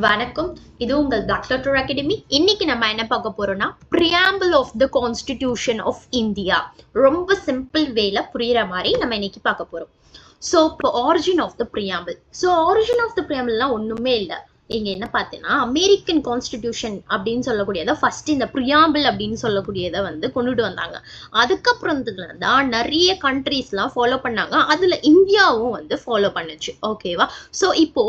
வணக்கம். இது உங்கள் டாக்டர் அகாடமி. இன்னைக்கு நம்ம என்ன பார்க்க போறோம்னா preamble of the constitution of India. ரொம்ப சிம்பிள் வேல புரியுற மாதிரி நம்ம இன்னைக்கு பார்க்க போறோம். So origin of the preamble. So origin of the preambleனா ஒண்ணுமே இல்லை. இங்க என்ன பார்த்தீங்கன்னா அமெரிக்கன் கான்ஸ்டிடியூஷன் அப்படின்னு சொல்லக்கூடியதை ஃபர்ஸ்ட் இந்த பிரியாம்பிள் அப்படின்னு சொல்லக்கூடியதை வந்து கொண்டுட்டு வந்தாங்க. அதுக்கப்புறம் தான் நிறைய கண்ட்ரீஸ்லாம் ஃபாலோ பண்ணாங்க. அதுல இந்தியாவும் வந்து ஃபாலோ பண்ணுச்சு. ஓகேவா? ஸோ இப்போ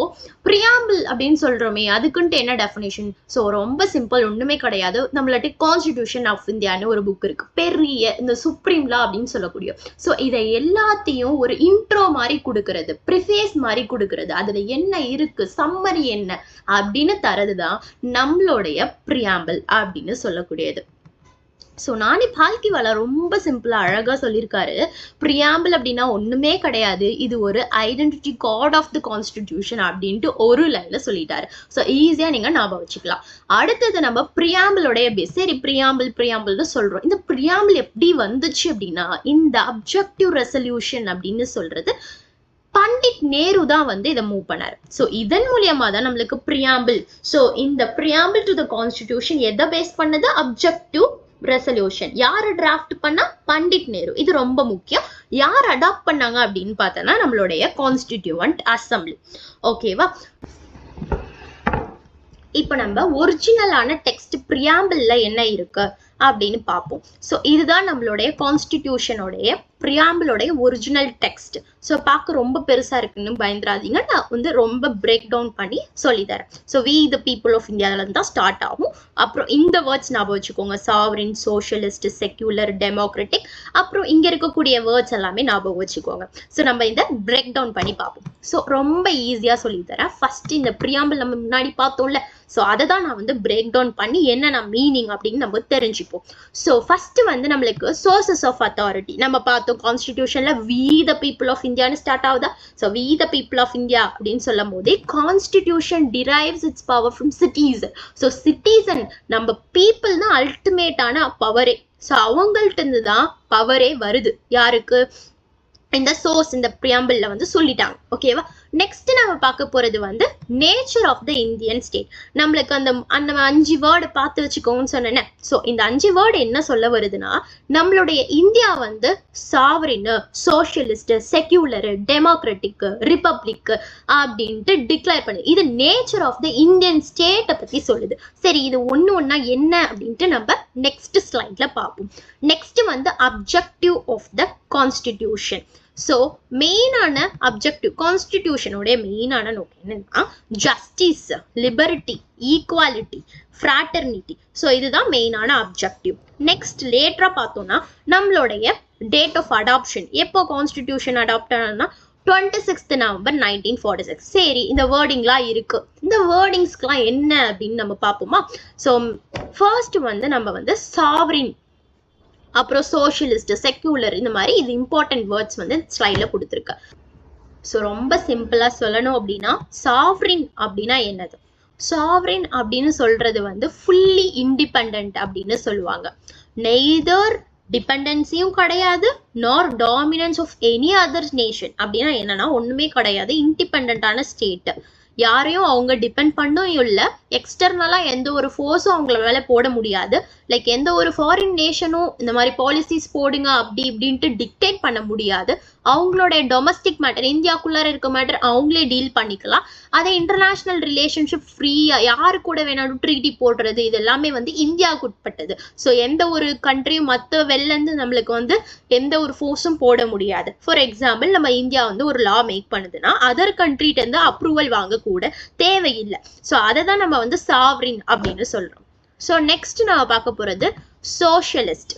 பிரியாம்பிள் அப்படின்னு சொல்றோமே அதுக்குன்ட்டு என்ன டெஃபினேஷன்? ஸோ ரொம்ப சிம்பிள், ஒண்ணுமே கிடையாது. நம்மள்ட்ட கான்ஸ்டிடியூஷன் ஆஃப் இந்தியான்னு ஒரு புக் இருக்கு, பெரிய இந்த சுப்ரீம் லா அப்படின்னு சொல்லக்கூடிய. ஸோ இதை எல்லாத்தையும் ஒரு இன்ட்ரோ மாதிரி கொடுக்கறது, ப்ரிஃபேஸ் மாதிரி கொடுக்கறது, அதுல என்ன இருக்கு, சம்மரி என்ன அப்படின்னு தரதுதான் நம்மளுடைய பிரியாம்பிள் அப்படின்னு சொல்லக்கூடியது. ஸோ நானி பால்கிவாலா ரொம்ப சிம்பிளா அழகா சொல்லியிருக்காரு. பிரியாம்பிள் அப்படின்னா ஒண்ணுமே கிடையாது, இது ஒரு identity card of the constitution அப்படின்ட்டு ஒரு லைன்ல சொல்லிட்டாரு. ஸோ ஈஸியா நீங்க ஞாபகம் வச்சுக்கலாம். அடுத்தது நம்ம பிரியாம்பிளோடைய பேஸ். சரி, பிரியாம்பிள்னு சொல்றோம். இந்த பிரியாம்பிள் எப்படி வந்துச்சு அப்படின்னா இந்த அப்ஜெக்டிவ் ரெசல்யூஷன் அப்படின்னு சொல்றது பண்டிட் நேரு தான் வந்து இதை மூவ் பண்ணாரு. ஸோ இதன் மூலியமா தான் நம்மளுக்கு பிரியாம்பிள். ஸோ இந்த பிரியாம்பிள் டு த கான்ஸ்டிடியூஷன் எதை பேஸ் பண்ணது? Objective resolution. யாரு டிராஃப்ட் பண்ணா? பண்டிட் நேரு. இது ரொம்ப முக்கியம். யார் அடாப்ட் பண்ணாங்க அப்படின்னு பார்த்தோன்னா நம்மளுடைய கான்ஸ்டிடியூவன்ட் அசம்பிளி. ஓகேவா? இப்போ நம்ம ஒரிஜினலான டெக்ஸ்ட் பிரியாம்பிள்ல என்ன இருக்கு அப்படின்னு பார்ப்போம். ஸோ இதுதான் நம்மளுடைய கான்ஸ்டிடியூஷனோடைய பிரியாம்பிளோடைய ஒரிஜினல் டெக்ஸ்ட். ஸோ பார்க்க ரொம்ப பெருசா இருக்குன்னு பயந்துராதீங்க, நான் வந்து ரொம்ப பிரேக் டவுன் பண்ணி சொல்லித்தரேன். So we the people of இந்தியாவில தான் ஸ்டார்ட் ஆகும். அப்புறம் இந்த வேர்ட்ஸ் ஞாபகம் வச்சுக்கோங்க: சாவரின், சோஷியலிஸ்ட், செக்யூலர், டெமோக்ராட்டிக். அப்புறம் இங்க இருக்கக்கூடிய வேர்ட்ஸ் எல்லாமே ஞாபகம் வச்சுக்கோங்க. ஸோ நம்ம இந்த பிரேக் டவுன் பண்ணி பார்ப்போம். ஸோ ரொம்ப ஈஸியா சொல்லித்தரேன். ஃபர்ஸ்ட் இந்த பிரியாம்பிள் நம்ம முன்னாடி பார்த்தோம்ல, ஸோ அதை தான் நான் வந்து பிரேக் டவுன் பண்ணி என்னென்ன மீனிங் அப்படின்னு நம்ம தெரிஞ்சுப்போம். ஸோ ஃபர்ஸ்ட் வந்து நம்மளுக்கு சோர்சஸ் ஆஃப் அத்தாரிட்டி நம்ம பார்த்தோம். கான்ஸ்டிடியூஷன்ல வி த பீப்புள் ஆஃப் இந்தியான்னு ஸ்டார்ட் ஆகுதா? So we the people of India அப்படின்னு சொல்லும் போதே constitution derives its power from citizen. So citizen நம்ம பீப்புள் தான் அல்டிமேட்டான பவரே. ஸோ அவங்கள்ட்ட இருந்து தான் பவரே வருது. யாருக்கு? இந்த சோர்ஸ் இந்த பிரியாம்பிள்ல வந்து சொல்லிட்டாங்க. ஓகேவா? நெக்ஸ்ட் நம்ம பார்க்க போறது வந்து nature of the Indian state. நம்மளுக்கு அந்த 5 வேர்டு பார்த்து வச்சுக்கோங்கன்னு சொன்னேன். ஸோ இந்த 5 வேர்டு என்ன சொல்ல வருதுன்னா நம்மளுடைய இந்தியா வந்து sovereign, socialist, secular, democratic, republic அப்படின்ட்டு டிக்ளேர் பண்ணுது. இது நேச்சர் ஆஃப் த இந்தியன் ஸ்டேட்டை பத்தி சொல்லுது. சரி, இது ஒண்ணா என்ன அப்படின்ட்டு நம்ம நெக்ஸ்ட் ஸ்லைட்ல பார்ப்போம். நெக்ஸ்ட் வந்து objective of the constitution. So மெயினான அப்ஜெக்டிவ், கான்ஸ்டிடியூஷனோடைய மெயினான நோக்கம் என்னன்னா justice, liberty, equality, fraternity. So இதுதான் மெயினான அப்ஜெக்டிவ். நெக்ஸ்ட் லேட்டரா பார்த்தோம்னா நம்மளுடைய டேட் ஆஃப் அடாப்ஷன். எப்போ கான்ஸ்டிடியூஷன் அடாப்ட் ஆனா 26 நவம்பர் 1946. சரி, இந்த வேர்டிங்லாம் இருக்கு. இந்த வேர்டிங்ஸ்க்குலாம் என்ன அப்படின்னு நம்ம பார்ப்போமா? ஸோ ஃபர்ஸ்ட் வந்து நம்ம வந்து சாவரின், அப்புறம் சோஷியலிஸ்ட், செக்யூலர், இந்த மாதிரி இது இம்பார்ட்டன்ட் வேர்ட்ஸ் வந்து ஸ்லைட்ல கொடுத்துருக்கு. ஸோ ரொம்ப சிம்பிளா சொல்லணும் அப்படின்னா சாவரின் அப்படின்னா என்னது? சாவரின் அப்படின்னு சொல்றது வந்து ஃபுல்லி இண்டிபெண்ட் அப்படின்னு சொல்லுவாங்க. நெய்தர் டிபெண்டன்சியும் கிடையாது, nor dominance of any other nation. அப்படின்னா என்னன்னா ஒண்ணுமே கிடையாது, இண்டிபெண்டான ஸ்டேட். யாரையும் அவங்க டிபெண்ட் பண்ணும் இல்லை, எக்ஸ்டர்னலா எந்த ஒரு ஃபோர்ஸும் அவங்கள மேல போட முடியாது. லைக் எந்த ஒரு ஃபாரின் நேஷனும் இந்த மாதிரி பாலிசிஸ் போடுங்க அப்படி இப்படின்ட்டு டிக்டேட் பண்ண முடியாது. அவங்களுடைய டொமஸ்டிக் மேட்டர், இந்தியாக்குள்ளார இருக்க மேட்டர் அவங்களே டீல் பண்ணிக்கலாம். அதே இன்டர்நேஷனல் ரிலேஷன்ஷிப் ஃப்ரீயா யாரு கூட வேணாலும் ட்ரீட்டி போடுறது, இது எல்லாமே வந்து இந்தியாவுக்கு உட்பட்டது. ஸோ எந்த ஒரு கண்ட்ரியும் மற்ற வெளிலேருந்து நம்மளுக்கு வந்து எந்த ஒரு ஃபோர்ஸும் போட முடியாது. ஃபார் எக்ஸாம்பிள் நம்ம இந்தியா வந்து ஒரு லா மேக் பண்ணுதுன்னா அதர் கண்ட்ரிட்ட இருந்து அப்ரூவல் வாங்க கூட தேவையில்லை. ஸோ அதை தான் நம்ம வந்து சாவரின் அப்படின்னு சொல்றோம். ஸோ நெக்ஸ்ட் நம்ம பார்க்க போறது சோஷியலிஸ்ட்.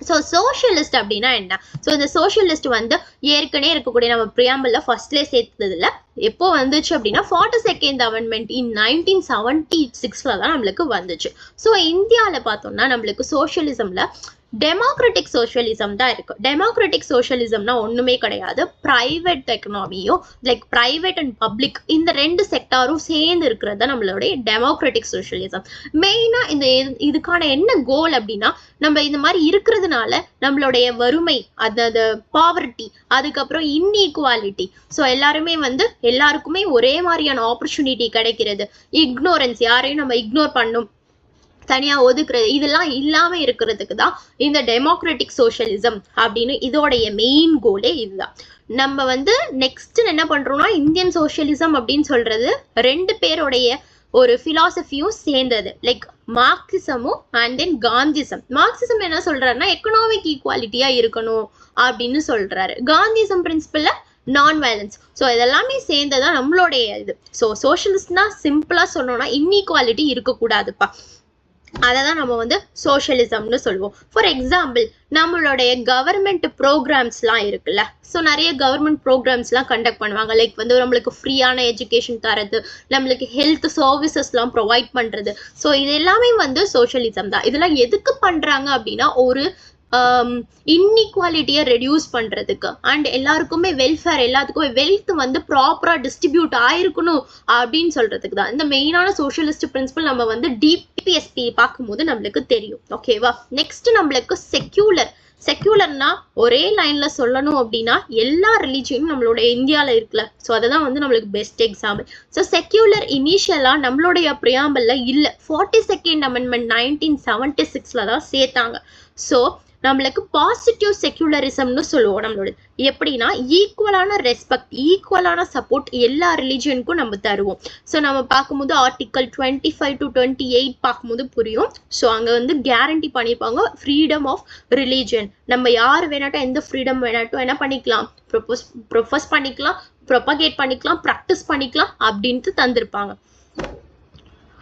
ஸோ சோஷியலிஸ்ட் அப்படின்னா என்ன? ஸோ இந்த சோஷியலிஸ்ட் வந்து ஏற்கனவே இருக்கக்கூடிய நம்ம பிரியாம்பிள்ல ஃபர்ஸ்ட்லேயே சேர்த்ததுல எப்போ வந்துச்சு அப்படின்னா 42nd அமெண்ட்மெண்ட் இன் 1976 தான் நம்மளுக்கு வந்துச்சு. ஸோ இந்தியாவில் பார்த்தோம்னா நம்மளுக்கு சோஷியலிசம்ல டெமோக்ராட்டிக் சோஷியலிசம் தான் இருக்கு. டெமோக்ராட்டிக் சோஷியலிசம்னா ஒண்ணுமே கிடையாது, பிரைவேட் எக்கனாமியும் லைக் பிரைவேட் அண்ட் பப்ளிக் இந்த ரெண்டு செக்டாரும் சேர்ந்து இருக்கிறது தான் நம்மளுடைய டெமோக்ராட்டிக் சோஷியலிசம். மெயினா இந்த இதுக்கான என்ன கோல் அப்படின்னா, நம்ம இந்த மாதிரி இருக்கிறதுனால நம்மளுடைய வறுமை, அதாவது பாவர்ட்டி, அதுக்கப்புறம் இன்இக்வாலிட்டி, ஸோ எல்லாருமே வந்து எல்லாருக்குமே ஒரே மாதிரியான ஆப்பர்ச்சுனிட்டி கிடைக்கிறது, இக்னோரன்ஸ், யாரையும் நம்ம இக்னோர் பண்ணும், தனியா ஒதுக்குறது, இதெல்லாம் இல்லாம இருக்கிறதுக்கு தான் இந்த டெமோக்ராட்டிக் சோஷியலிசம் அப்படின்னு இதோடைய மெயின் கோலே இதுதான். நம்ம வந்து நெக்ஸ்ட் என்ன பண்றோம்னா, இந்தியன் சோஷியலிசம் அப்படின்னு சொல்றது ரெண்டு பேருடைய ஒரு பிலாசபியும் சேர்ந்தது, like மார்க்சிசமும் and then Gandhism. Marxism என்ன சொல்றாருன்னா எக்கனாமிக் ஈக்குவாலிட்டியா இருக்கணும் அப்படின்னு சொல்றாரு. Gandhism பிரின்சிபல்ல non violence. ஸோ இதெல்லாமே சேர்ந்ததான் நம்மளுடைய இது. ஸோ சோஷியலிஸ்ட்னா சிம்பிளா சொன்னோம்னா இன்இக்வாலிட்டி இருக்கக்கூடாதுப்பா, அதை தான் நம்ம வந்து சோஷியலிசம்னு சொல்லுவோம். ஃபார் எக்ஸாம்பிள் நம்மளுடைய கவர்மெண்ட் ப்ரோக்ராம்ஸ்லாம் இருக்குல்ல, ஸோ நிறைய கவர்மெண்ட் ப்ரோக்ராம்ஸ்லாம் கண்டக்ட் பண்ணுவாங்க. லைக் வந்து நம்மளுக்கு ஃப்ரீயான எஜுகேஷன் தரது, நம்மளுக்கு ஹெல்த் சர்வீசஸ்லாம் ப்ரொவைட் பண்ணுறது. ஸோ இது எல்லாமே வந்து சோஷியலிசம் தான். இதெல்லாம் எதுக்கு பண்ணுறாங்க அப்படின்னா, ஒரு இன்இக்வாலிட்டியை ரெடியூஸ் பண்ணுறதுக்கு அண்ட் எல்லாருக்குமே வெல்ஃபேர், எல்லாத்துக்குமே வெல்த் வந்து ப்ராப்பராக டிஸ்ட்ரிபியூட் ஆயிருக்கணும் அப்படின்னு சொல்கிறதுக்கு தான். இந்த மெயினான சோஷியலிஸ்ட் பிரின்சிபல் நம்ம வந்து டிபிஎஸ்பி பார்க்கும்போது நம்மளுக்கு தெரியும். ஓகேவா? நெக்ஸ்ட் நம்மளுக்கு செக்யூலர்னா ஒரே லைன்ல சொல்லணும் அப்படின்னா எல்லா ரிலீஜியனும் நம்மளுடைய இந்தியாவில் இருக்குல்ல, ஸோ அதுதான் வந்து நம்மளுக்கு பெஸ்ட் எக்ஸாம்பிள். ஸோ செக்யூலர் இனிஷியலாக நம்மளுடைய ப்ரியாம்பிள்ல இல்லை, 42nd அமெண்ட்மெண்ட் 1976 தான் சேர்த்தாங்க. ஸோ நம்மளுக்கு பாசிட்டிவ் செக்யூலரிசம்னு சொல்லுவோம். நம்மளோட எப்படின்னா ஈக்குவலான ரெஸ்பெக்ட், ஈக்குவலான சப்போர்ட் எல்லா ரிலீஜியனுக்கும் நம்ம தருவோம். ஸோ நம்ம பார்க்கும்போது ஆர்டிக்கல் 25 to 28 பார்க்கும்போது புரியும். ஸோ அங்கே வந்து கேரண்டி பண்ணியிருப்பாங்க ஃப்ரீடம் ஆஃப் ரிலீஜியன். நம்ம யார் வேணாட்டும் எந்த ஃப்ரீடம் வேணாட்டும் என்ன பண்ணிக்கலாம், ப்ரொபோஸ் பண்ணிக்கலாம், ப்ரொபகேட் பண்ணிக்கலாம், ப்ராக்டிஸ் பண்ணிக்கலாம் அப்படின்ட்டு தந்திருப்பாங்க.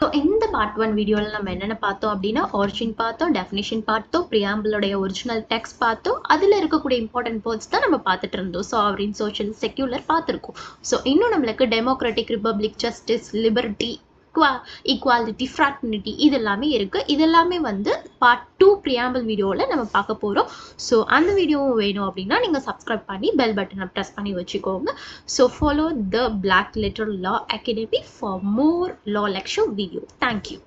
ஸோ இந்த பார்ட் 1 வீடியோவில் நம்ம என்னென்ன பார்த்தோம் அப்படின்னா, ஆரிஜின் பார்த்தோம், டெஃபினிஷன் பார்த்தோம், ப்ரியாம்பிளோடைய ஒரிஜினல் டெக்ஸ்ட் பார்த்தோம், அதில் இருக்கக்கூடிய இம்பார்ட்டன்ட் வேர்ட்ஸ் தான் நம்ம பார்த்துட்டு இருந்தோம். சாவரின், சோஷியல், செக்யூலர் பார்த்துருக்கோம். ஸோ இன்னும் நம்மளுக்கு democratic, republic, justice, liberty, equality, fraternity இது எல்லாமே இருக்கு. இதெல்லாமே வந்து பார்ட் 2 ப்ரியாம்பிள் வீடியோவில் நம்ம பார்க்க போகிறோம். ஸோ அந்த வீடியோவும் வேணும் அப்படின்னா நீங்கள் சப்ஸ்கிரைப் பண்ணி பெல் பட்டனை ப்ரெஸ் பண்ணி வச்சுக்கோங்க. So follow the Black Letter Law Academy for more law lecture video. Thank you.